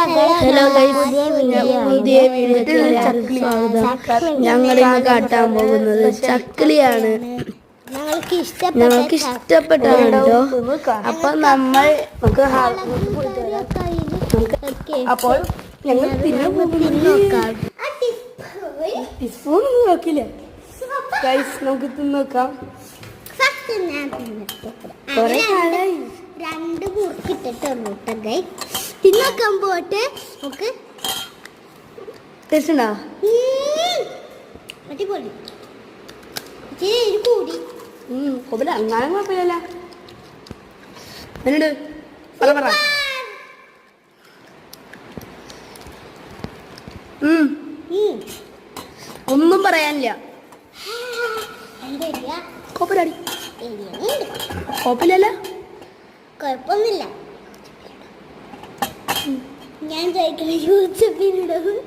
Hello guys, പുതിയ വീഡിയോയിലേക്ക് സ്വാഗതം. ഞങ്ങൾ ഇന്ന് കാട്ടാൻ പോകുന്നത് ചക്കിളിയാണ്. ഞങ്ങൾക്ക് ഇഷ്ടപ്പെട്ടാണ് കേട്ടോ. അപ്പൊ നമ്മൾ അപ്പോൾ ഞങ്ങൾ സ്പൂണൊന്നും നോക്കില്ല ഗൈസ്, നമുക്ക് തിന്നോക്കാം. രണ്ട് മുറുക്കിട്ടിട്ടുള്ളൂ ഗൈസ്. തിന്നോക്കാൻ പോട്ടെ. നമുക്ക് ടേസ്റ്റ് അടിപൊളി കൂടി കൊബല അങ്ങനെ കുഴപ്പമില്ലല്ലോ. എന്നോട് പറ പറ. ഒന്നും പറയാനില്ല. കോപ്പലടി കോപ്പില്ലല്ലോ. കുഴപ്പമൊന്നുമില്ല. ഞാൻ ചോദിക്കുന്ന യൂട്യൂബിലുണ്ടാവും.